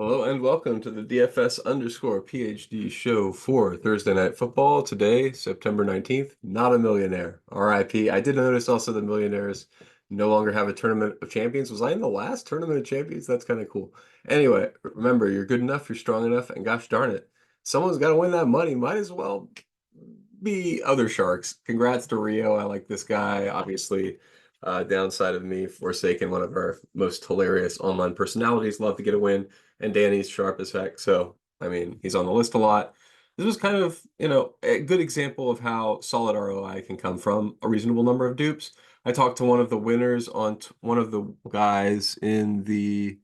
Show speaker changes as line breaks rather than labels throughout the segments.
Hello and welcome to the DFS underscore PhD show for Thursday Night Football. Today, September 19th, not a millionaire. RIP. I did notice also the millionaires no longer have a tournament of champions. Was I in the last tournament of champions? That's kind of cool. Anyway, remember, you're good enough, you're strong enough, and gosh darn it, someone's got to win that money. Might as well be other sharks. Congrats to Rio. I like this guy. Obviously, downside of me forsaking one of our most hilarious online personalities. Love to get a win. And Danny's sharp as heck. So, I mean, he's on the list a lot. This was kind of, a good example of how solid ROI can come from a reasonable number of dupes. I talked to one of the winners on one of the guys in the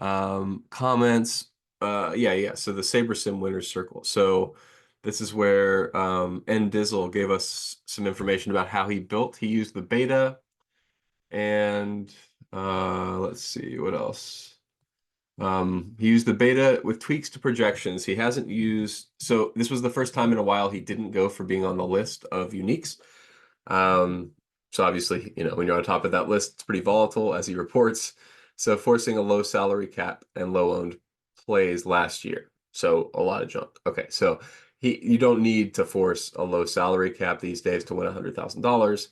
comments. Yeah. So the Saber Sim winners circle. So this is where N Dizzle gave us some information about how he built. He used the beta and let's see what else. He used the beta with tweaks to projections. He hasn't used, so this was the first time in a while he didn't go for being on the list of uniques. Um, so obviously, when you're on top of that list, it's pretty volatile as he reports. So forcing a low salary cap and low owned plays last year. So a lot of junk. Okay, so you don't need to force a low salary cap these days to win $100,000.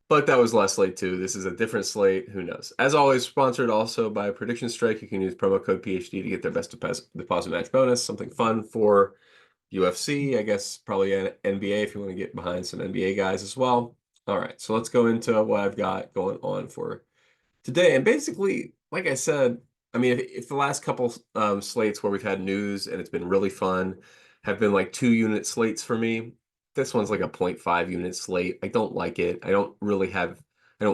But that was last slate too. This is a different slate. Who knows? As always, sponsored also by PredictionStrike. You can use promo code PhD to get their best deposit match bonus. Something fun for UFC. I guess probably an NBA if you want to get behind some NBA guys as well. All right, so let's go into what I've got going on for today. And basically, like I said, I mean, if the last couple slates where we've had news and it's been really fun have been like 2 unit slates for me, this one's like a 0.5 unit slate. I don't like it. I don't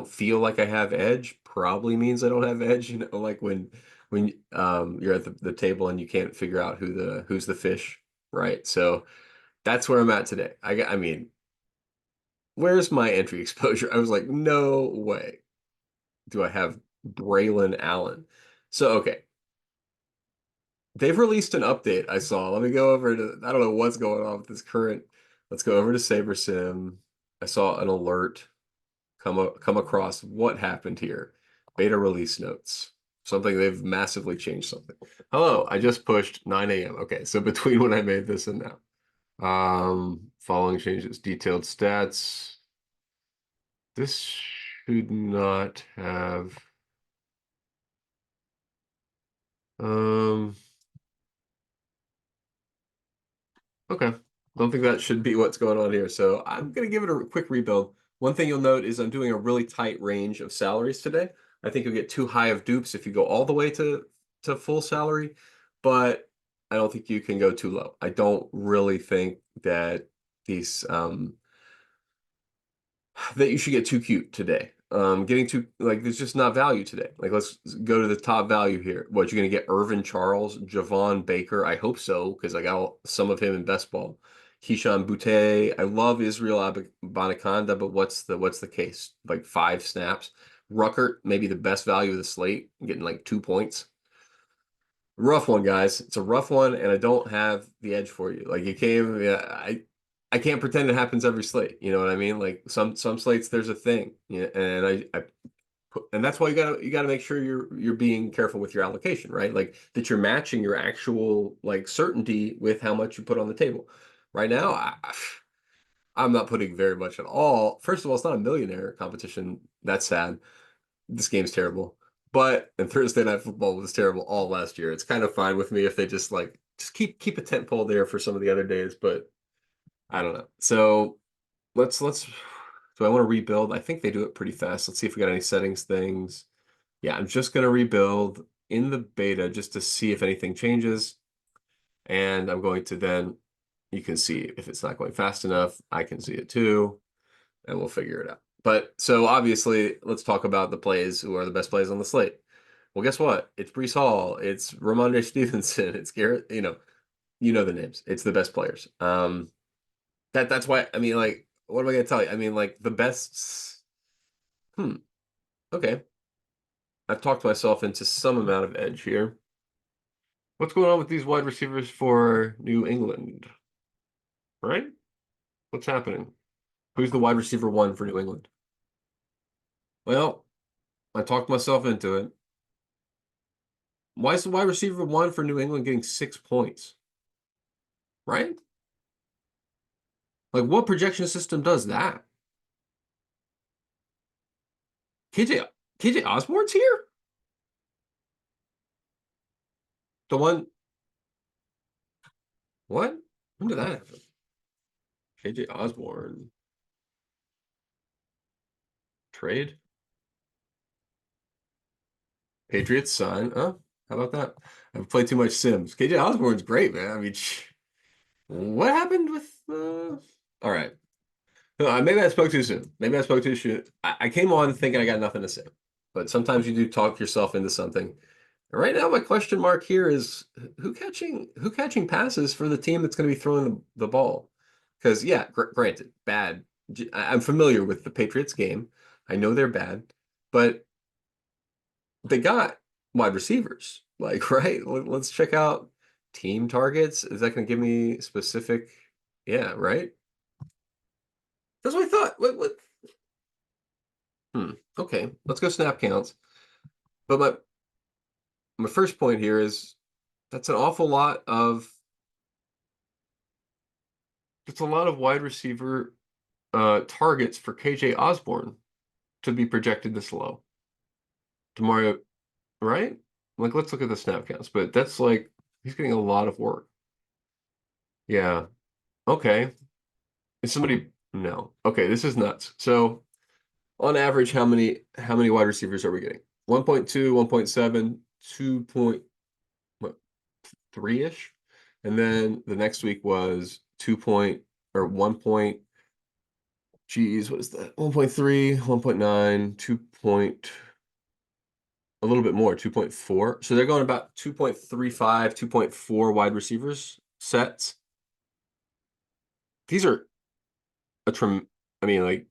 feel like I have edge. Probably means I don't have edge, like when you're at the table and you can't figure out who's the fish, right? So that's where I'm at today. I mean, where's my entry exposure? I was like, no way do I have Braylon Allen. So, okay, they've released an update I saw. Let me go over to, I don't know what's going on with this current. Let's go over to SaberSim. I saw an alert come across what happened here. Beta release notes. Something they've massively changed something. Hello, I just pushed 9 a.m. Okay, so between when I made this and now. Following changes, detailed stats. This should not have um okay. Don't think that should be what's going on here. So I'm going to give it a quick rebuild. One thing you'll note is I'm doing a really tight range of salaries today. I think you'll get too high of dupes if you go all the way to full salary, but I don't think you can go too low. I don't really think that these that you should get too cute today. Getting too like there's just not value today. Like let's go to the top value here. What you're gonna get? Irvin Charles, Javon Baker. I hope so because I got some of him in best ball. Keyshawn Boutte. I love Israel Abanikanda, but what's the case? Like 5 snaps. Ruckert, maybe the best value of the slate, getting like 2 points. Rough one, guys. It's a rough one, and I don't have the edge for you. Like you came, yeah, I can't pretend it happens every slate. You know what I mean? Like some slates, there's a thing, yeah, and and that's why you gotta make sure you're being careful with your allocation, right? Like that you're matching your actual like certainty with how much you put on the table. Right now, I'm not putting very much at all. First of all, it's not a millionaire competition. That's sad. This game's terrible. And Thursday Night Football was terrible all last year. It's kind of fine with me if they just keep a tent pole there for some of the other days, but I don't know. So let's do I want to rebuild? I think they do it pretty fast. Let's see if we got any settings things. Yeah, I'm just gonna rebuild in the beta just to see if anything changes. And I'm going to then you can see if it's not going fast enough, I can see it too, and we'll figure it out. But so obviously, let's talk about the plays who are the best plays on the slate. Well, guess what? It's Breece Hall, it's Rhamondre Stevenson, it's Garrett, you know the names. It's the best players. That's why I mean, like, what am I gonna tell you? I mean, like the best. Hmm. Okay. I've talked myself into some amount of edge here. What's going on with these wide receivers for New England? Right? What's happening? Who's the wide receiver one for New England? Well, I talked myself into it. Why is the wide receiver one for New England getting 6 points? Right? Like, what projection system does that? KJ KJ Osborne's here? The one what? When did that happen? KJ Osborne trade? Patriots sign. Oh, how about that? I've played too much Sims. KJ Osborne's great, man. I mean, what happened with all right. No, maybe I spoke too soon. Maybe I spoke too soon. I came on thinking I got nothing to say. But sometimes you do talk yourself into something. Right now, my question mark here is who catching passes for the team that's going to be throwing the ball? Because yeah, granted, bad. I'm familiar with the Patriots game. I know they're bad, but they got wide receivers. Like, right? Let's check out team targets. Is that going to give me specific? Yeah, right. That's what I thought. What? Okay, let's go snap counts. But my first point here is that's an awful lot of it's a lot of wide receiver targets for KJ Osborne to be projected this low. Demario, right? Like, let's look at the snap counts, but that's like he's getting a lot of work. Yeah. Okay. Is somebody no. Okay, this is nuts. So on average, how many wide receivers are we getting? 1.2, 1.7, 2.3-ish. And then the next week was 2 point or 1 point. Geez, what is that? 1.3, 1.9, 2 point, a little bit more, 2.4. So they're going about 2.35, 2.4 wide receivers sets. These are I mean, like,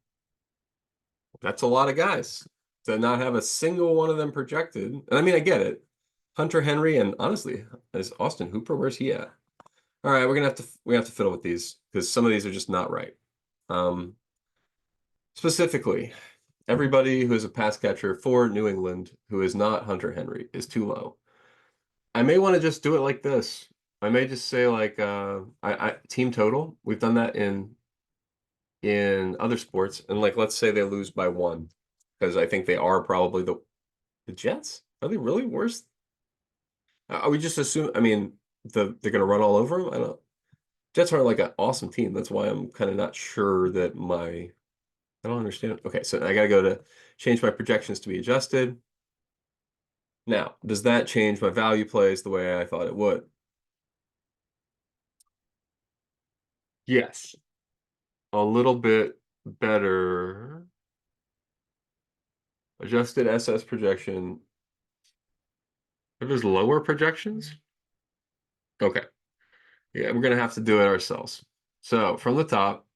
that's a lot of guys to not have a single one of them projected. And I mean, I get it. Hunter Henry and honestly, is Austin Hooper, where's he at? All right, we have to fiddle with these because some of these are just not right. Um, Specifically, everybody who is a pass catcher for New England who is not Hunter Henry is too low. I may want to just do it like this. I may just say like I team total. We've done that in other sports, and like let's say they lose by one, because I think they are probably the Jets. Are they really worse? Are we just assume? I mean, they're gonna run all over them. I don't. Jets are like an awesome team. That's why I'm kind of not sure that I don't understand. Okay, so I gotta go to change my projections to be adjusted. Now, does that change my value plays the way I thought it would? Yes. A little bit better. Adjusted SS projection. If there's lower projections? Okay. Yeah, we're gonna have to do it ourselves. So from the top,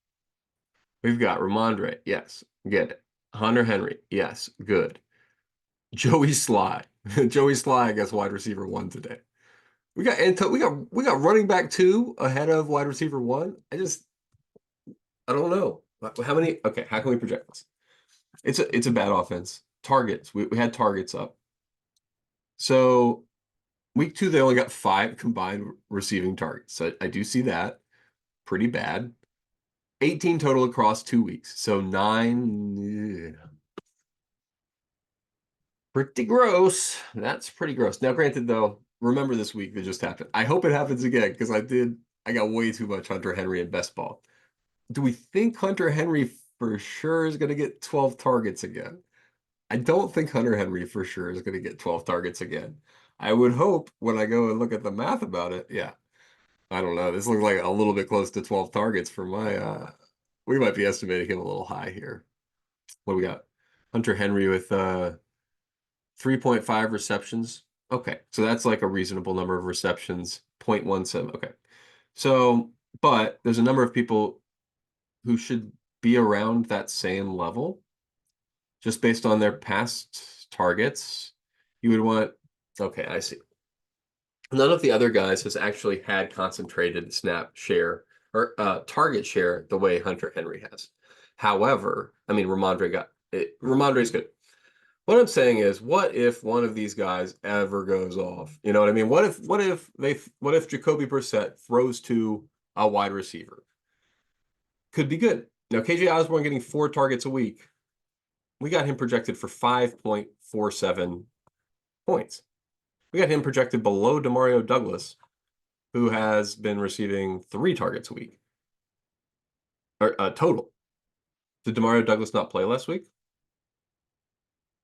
we've got Rhamondre. Yes, get it. Hunter Henry. Yes, good. Joey Sly. Joey Sly gets wide receiver one today. We got running back two ahead of wide receiver one. I don't know. How many? Okay, how can we project this? It's a bad offense. Targets. We had targets up. So week two, they only got 5 combined receiving targets. So I do see that. Pretty bad. 18 total across 2 weeks. So 9. Pretty gross. That's pretty gross. Now, granted, though, remember this week that just happened. I hope it happens again because I got way too much Hunter Henry in best ball. Do we think Hunter Henry for sure is going to get 12 targets again? I don't think Hunter Henry for sure is going to get 12 targets again. I would hope when I go and look at the math about it. Yeah, I don't know. This looks like a little bit close to 12 targets for my we might be estimating him a little high here. What do we got? Hunter Henry with 3.5 receptions. Okay, so that's like a reasonable number of receptions. 0.17. Okay. So, but there's a number of people who should be around that same level just based on their past targets. You would want, okay, I see. None of the other guys has actually had concentrated snap share or target share the way Hunter Henry has. However, I mean, Rhamondre is good. What I'm saying is, what if one of these guys ever goes off? You know what I mean? What if Jacoby Brissett throws to a wide receiver? Could be good. Now, KJ Osborne getting 4 targets a week. We got him projected for 5.47 points. We got him projected below Demario Douglas, who has been receiving 3 targets a week, or total. Did Demario Douglas not play last week?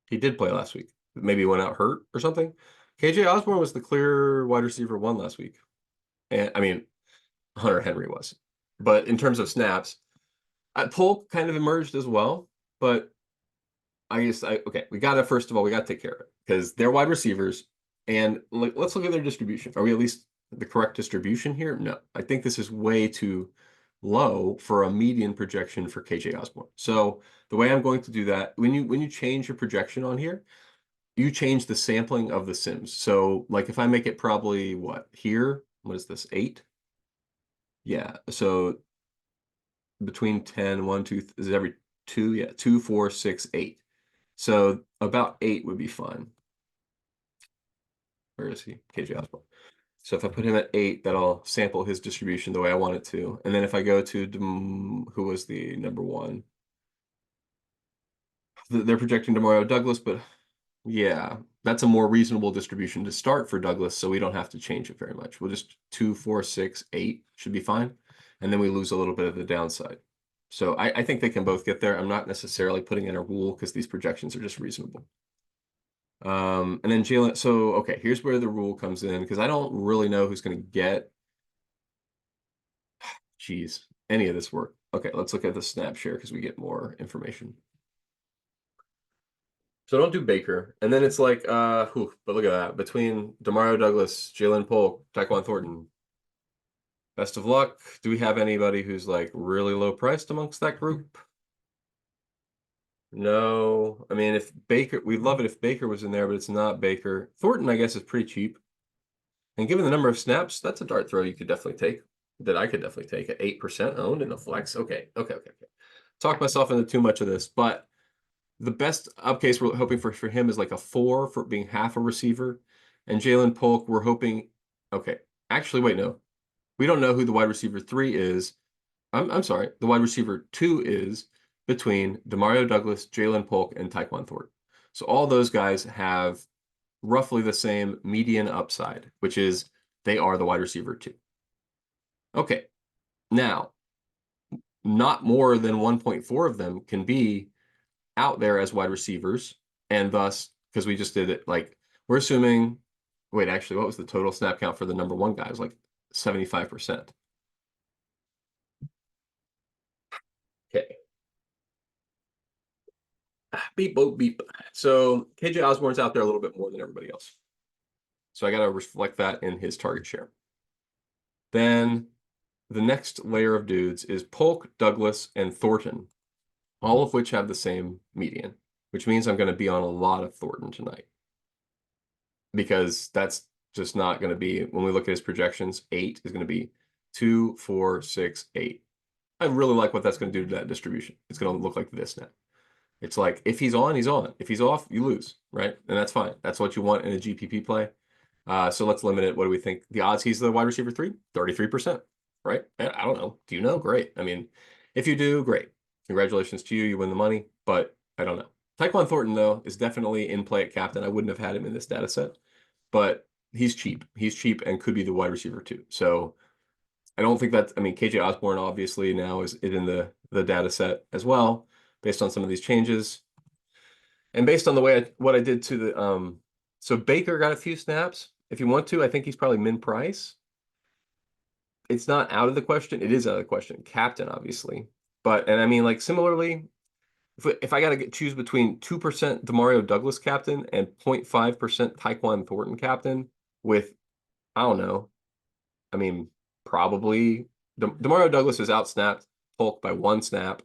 He did play last week. Maybe he went out hurt or something. KJ Osborne was the clear wide receiver 1 last week. And I mean, Hunter Henry was. But in terms of snaps, Polk kind of emerged as well. But okay, first of all, we gotta take care of it because they're wide receivers. And let's look at their distribution. Are we at least the correct distribution here? No. I think this is way too low for a median projection for KJ Osborne. So the way I'm going to do that, when you change your projection on here, you change the sampling of the sims. So like if I make it probably what is this, 8? Yeah. So between 10, 1, 2, is it every 2? Yeah, 2, 4, 6, 8. So about 8 would be fine. Where is he? KJ Osborne. So if I put him at 8, that'll sample his distribution the way I want it to. And then if I go to who was the number 1? They're projecting Demario Douglas, but yeah, that's a more reasonable distribution to start for Douglas, so we don't have to change it very much. We'll just 2, 4, 6, 8 should be fine. And then we lose a little bit of the downside. So I think they can both get there. I'm not necessarily putting in a rule because these projections are just reasonable. And then Jalen, so okay, here's where the rule comes in because I don't really know who's going to get, geez, any of this work. Okay, let's look at the snap share because we get more information. So don't do Baker. And then it's like, but look at that. Between Demario Douglas, Jalen Polk, Tyquan Thornton, best of luck. Do we have anybody who's like really low priced amongst that group? No. I mean, if Baker, we'd love it if Baker was in there, but it's not Baker. Thornton, I guess, is pretty cheap. And given the number of snaps, that's a dart throw you could definitely take, that I could definitely take at 8% owned in a flex. Okay. Talk myself into too much of this, but the best up case we're hoping for him is like a 4 for being half a receiver. And Jalen Polk, we're hoping, okay. Actually, wait, no. We don't know who the wide receiver 3 is. I'm sorry. The wide receiver 2 is between Demario Douglas, Jalen Polk, and Tyquan Thornton. So all those guys have roughly the same median upside, which is they are the wide receiver 2. Okay. Now, not more than 1.4 of them can be out there as wide receivers, and thus, because we just did it, like we're assuming, wait, actually, what was the total snap count for the number 1 guy? It was like 75%. Okay. Beep, boop, beep. So KJ Osborne's out there a little bit more than everybody else. So I got to reflect that in his target share. Then the next layer of dudes is Polk, Douglas, and Thornton, all of which have the same median, which means I'm going to be on a lot of Thornton tonight. Because that's just not going to be, when we look at his projections, 8 is going to be 2, 4, 6, 8. I really like what that's going to do to that distribution. It's going to look like this now. It's like, if he's on, he's on. If he's off, you lose, right? And that's fine. That's what you want in a GPP play. So let's limit it. What do we think? The odds he's the wide receiver 3? 33%, right? I don't know. Do you know? Great. I mean, if you do, great. Congratulations to you. You win the money, but I don't know. Tyquan Thornton, though, is definitely in play at captain. I wouldn't have had him in this data set, but he's cheap. He's cheap and could be the wide receiver too. So I don't think that's, I mean, KJ Osborne obviously now is in the data set as well, based on some of these changes. And based on the way what I did to the, so Baker got a few snaps. If you want to, I think he's probably min price. It's not out of the question. It is out of the question. Captain, obviously. But, and I mean, like, similarly, if I got to choose between 2% Demario Douglas captain and 0.5% Tyquan Thornton captain with, I don't know, I mean, probably Demario Douglas is outsnapped Polk by 1 snap.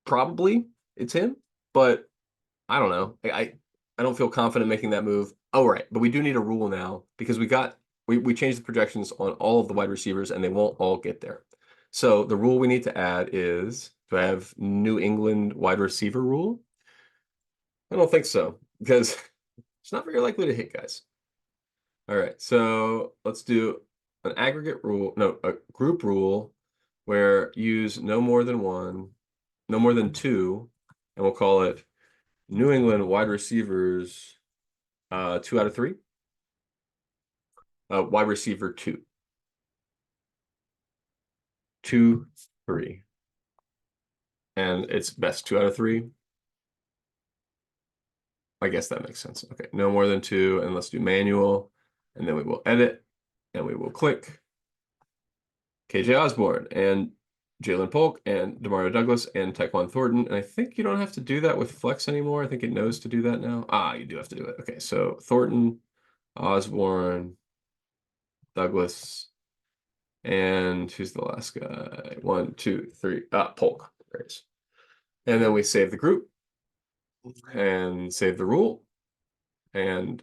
Probably it's him, but I don't know. I don't feel confident making that move. Oh, right. But we do need a rule now because we changed the projections on all of the wide receivers and they won't all get there. So the rule we need to add is, do I have New England wide receiver rule? I don't think so, because it's not very likely to hit, guys. All right, so let's do an aggregate rule, no, a group rule where use no more than one, no more than two, and we'll call it New England wide receivers 2 out of 3. Wide receiver 2. 2, 3. And it's best 2 out of 3. I guess that makes sense. Okay, no more than 2, and let's do manual, and then we will edit, and we will click KJ Osborne and Jalen Polk and Demario Douglas and Tyquan Thornton. And I think you don't have to do that with Flex anymore. I think it knows to do that now. Ah, you do have to do it. Okay, so Thornton, Osborne, Douglas, and who's the last guy? 1, 2, 3. Polk. There it is. And then we save the group and save the rule. And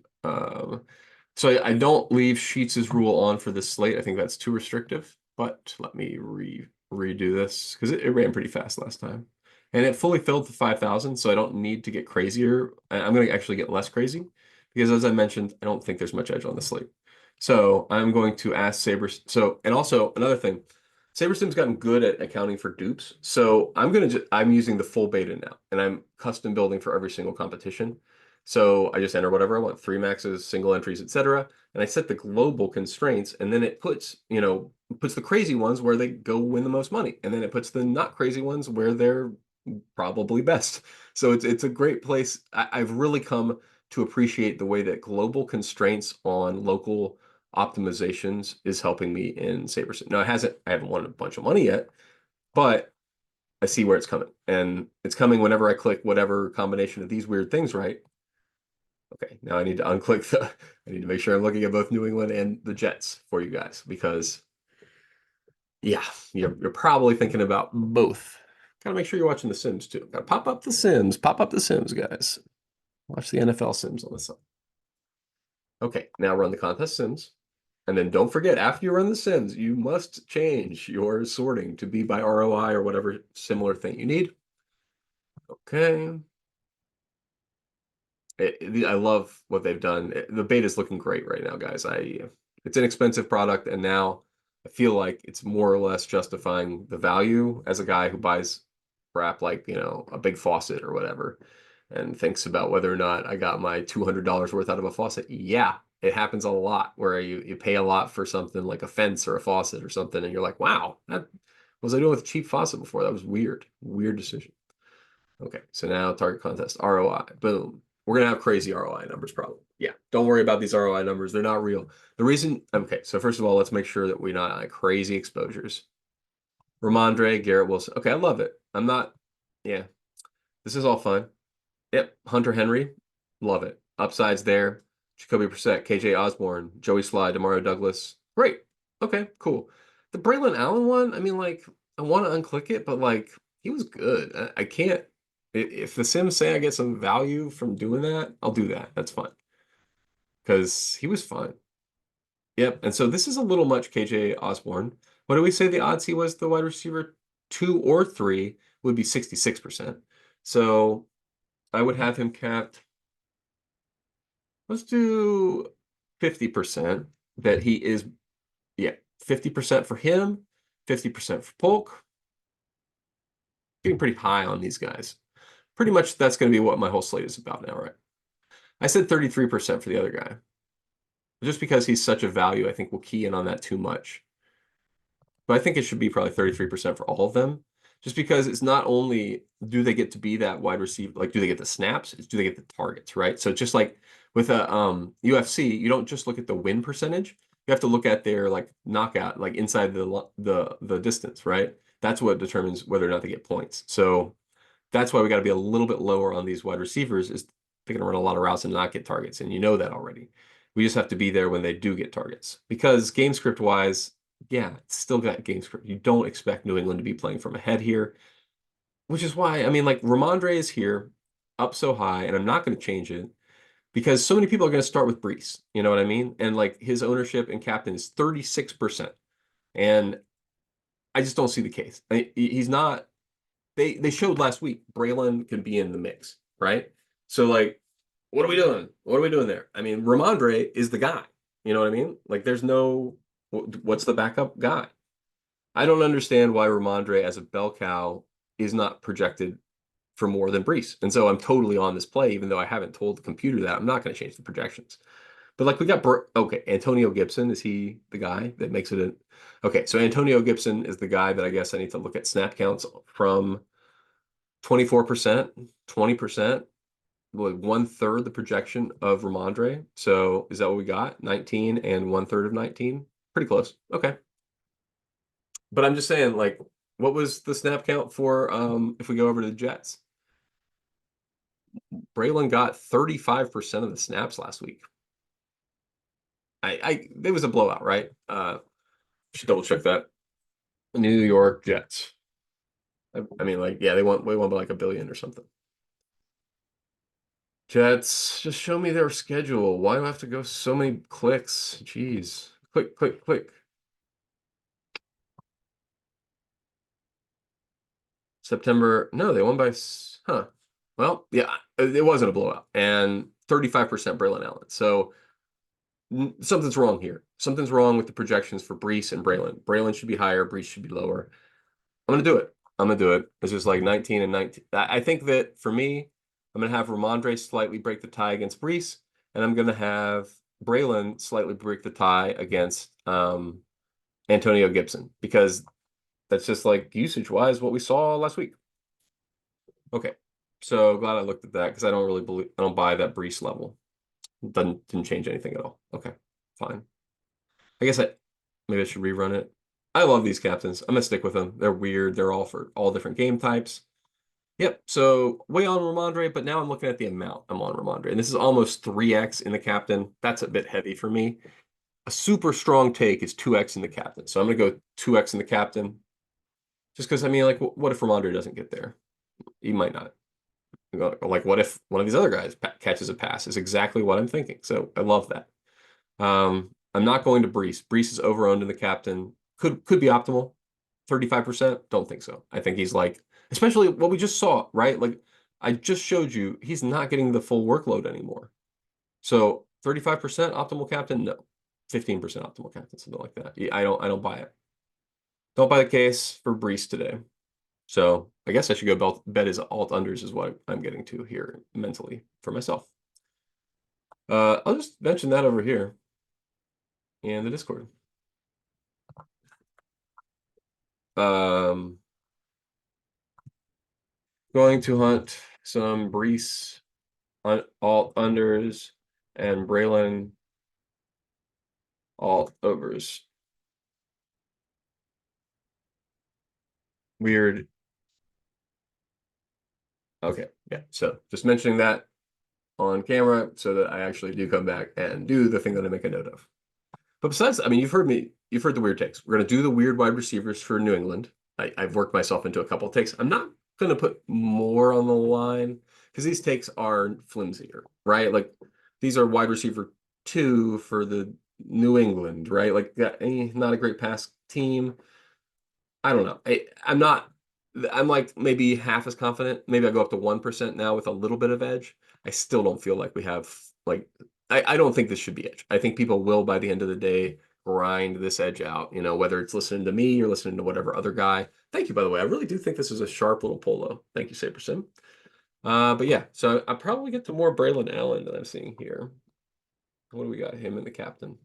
so I don't leave Sheets' rule on for this slate. I think that's too restrictive. But let me redo this because it ran pretty fast last time. And it fully filled to 5,000, so I don't need to get crazier. I'm going to actually get less crazy because, as I mentioned, I don't think there's much edge on the slate. So I'm going to ask Saber. So, and also another thing, SaberSim's gotten good at accounting for dupes. So I'm using the full beta now, and I'm custom building for every single competition. So I just enter whatever I want, 3 maxes, single entries, etc. And I set the global constraints, and then it puts the crazy ones where they go win the most money, and then it puts the not crazy ones where they're probably best. So it's a great place. I've really come to appreciate the way that global constraints on local optimizations is helping me in SaberSim. Now I haven't won a bunch of money yet, but I see where it's coming. And it's coming whenever I click whatever combination of these weird things, right? Okay, now I need to unclick I need to make sure I'm looking at both New England and the Jets for you guys because yeah, you're probably thinking about both. Gotta make sure you're watching The Sims too. Gotta pop up The Sims, guys. Watch the NFL Sims on the side. Okay, now run the contest Sims. And then don't forget, after you run the Sims, you must change your sorting to be by ROI or whatever similar thing you need. Okay. I love what they've done. The beta is looking great right now, guys. It's an expensive product, and now I feel like it's more or less justifying the value as a guy who buys crap like, a big faucet or whatever, and thinks about whether or not I got my $200 worth out of a faucet. Yeah, it happens a lot where you pay a lot for something like a fence or a faucet or something, and you're like, wow, what was I doing with a cheap faucet before? That was weird. Weird decision. Okay, so now target contest, ROI, boom. We're gonna have crazy ROI numbers probably. Yeah, don't worry about these ROI numbers. They're not real. Okay, so first of all, let's make sure that we're not like crazy exposures. Rhamondre, Garrett Wilson. Okay, I love it. Yeah, this is all fun. Yep, Hunter Henry, love it. Upsides there. Jacoby Brissett, KJ Osborne, Joey Sly, Demario Douglas. Great. Okay, cool. The Braylon Allen one, I mean, like, I want to unclick it, but like, he was good. I can't. If the Sims say I get some value from doing that, I'll do that. That's fine. Because he was fun. Yep. And so this is a little much, KJ Osborne. What do we say the odds he was the wide receiver 2 or 3 would be 66%. So I would have him capped. Let's do 50% that he is, yeah, 50% for him, 50% for Polk. Getting pretty high on these guys. Pretty much that's going to be what my whole slate is about now, right? I said 33% for the other guy. Just because he's such a value, I think we'll key in on that too much. But I think it should be probably 33% for all of them. Just because it's not only do they get to be that wide receiver, like do they get the snaps, it's do they get the targets, right? So just like with a UFC, you don't just look at the win percentage. You have to look at their like knockout, like inside the distance, right? That's what determines whether or not they get points. So that's why we got to be a little bit lower on these wide receivers is they're going to run a lot of routes and not get targets. And you know that already. We just have to be there when they do get targets. Because game script wise, yeah, it's still got game script. You don't expect New England to be playing from ahead here, which is why, I mean, like Rhamondre is here up so high, and I'm not going to change it because so many people are going to start with Brees. You know what I mean? And like his ownership and captain is 36%. And I just don't see the case. He's not. They showed last week Braylon could be in the mix, right? So like, what are we doing? What are we doing there? I mean, Rhamondre is the guy. You know what I mean? Like, there's no what's the backup guy? I don't understand why Rhamondre as a bell cow is not projected for more than Brees. And so I'm totally on this play, even though I haven't told the computer that I'm not going to change the projections. But like we got okay, Antonio Gibson, is he the guy that makes it okay, so Antonio Gibson is the guy that I guess I need to look at snap counts from 24%, 20%, like one third the projection of Rhamondre. So is that what we got? 19 and one third of 19? Pretty close. Okay. But I'm just saying, like, what was the snap count for if we go over to the Jets? Braylon got 35% of the snaps last week. It was a blowout, right? Should double check that. New York Jets. I mean, like, yeah, they won by like a billion or something. Jets, just show me their schedule. Why do I have to go so many clicks? Jeez. Click, click, click. September. No, they won by, huh. Well, yeah, it wasn't a blowout. And 35% Braylon Allen. So something's wrong here. Something's wrong with the projections for Brees and Braylon. Braylon should be higher, Brees should be lower. I'm gonna do it. I'm gonna do it. It's just like 19 and 19. I think that for me, I'm gonna have Rhamondre slightly break the tie against Brees, and I'm gonna have Braylon slightly break the tie against Antonio Gibson because that's just like usage-wise what we saw last week. Okay, so glad I looked at that because I don't really believe I don't buy that Brees level. Didn't change anything at all. Okay, fine. I guess maybe I should rerun it. I love these captains. I'm gonna stick with them. They're weird. They're all for all different game types. Yep. So way on Rhamondre, but now I'm looking at the amount I'm on Rhamondre, and this is almost 3x in the captain. That's a bit heavy for me. A super strong take is 2x in the captain. So I'm gonna go 2x in the captain, just because I mean, like, what if Rhamondre doesn't get there? He might not. Like, what if one of these other guys catches a pass? Is exactly what I'm thinking. So I love that. I'm not going to Brees. Brees is over-owned in the captain. Could be optimal. 35%? Don't think so. I think he's like, especially what we just saw, right? Like I just showed you, he's not getting the full workload anymore. So 35% optimal captain? No. 15% optimal captain, something like that. I don't buy it. Don't buy the case for Brees today. So I guess I should go bet his alt unders is what I'm getting to here mentally for myself. I'll just mention that over here in the Discord. Um, going to hunt some Brees alt unders and Braylon alt overs. Weird. Okay, yeah. So just mentioning that on camera so that I actually do come back and do the thing that I make a note of. But besides, I mean, you've heard the weird takes. We're gonna do the weird wide receivers for New England. I've worked myself into a couple of takes. I'm not gonna put more on the line because these takes are flimsier, right? Like these are wide receiver two for the New England, right? Like not a great pass team. I don't know. I'm like maybe half as confident. Maybe I go up to 1% now with a little bit of edge. I still don't feel like we have like I don't think this should be edge. I think people will by the end of the day grind this edge out, whether it's listening to me or listening to whatever other guy. Thank you, by the way. I really do think this is a sharp little polo. Thank you, Sabersim. But yeah, so I probably get to more Braylon Allen than I'm seeing here. What do we got? Him and the captain.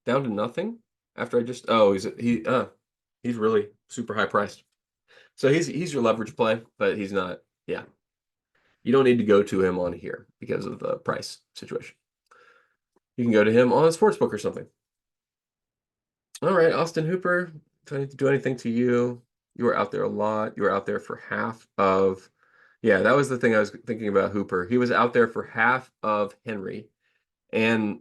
Down to nothing after I just he's really super high priced. So he's your leverage play, but he's not. Yeah, you don't need to go to him on here because of the price situation. You can go to him on a sportsbook or something. All right, Austin Hooper. Do I need to do anything to you? You were out there a lot. You were out there for half of. Yeah, that was the thing I was thinking about Hooper. He was out there for half of Henry, and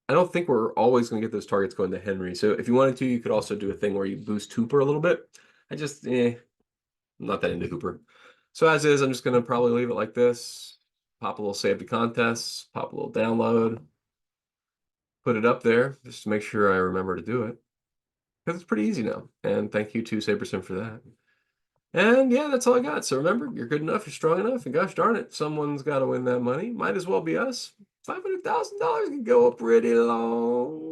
I don't think we're always going to get those targets going to Henry. So if you wanted to, you could also do a thing where you boost Hooper a little bit. I'm not that into Hooper. So as is, I'm just going to probably leave it like this. Pop a little save to contests, pop a little download, put it up there just to make sure I remember to do it. Because it's pretty easy now. And thank you to SaberSim for that. And yeah, that's all I got. So remember, you're good enough, you're strong enough, and gosh darn it, someone's got to win that money. Might as well be us. $500,000 can go a pretty long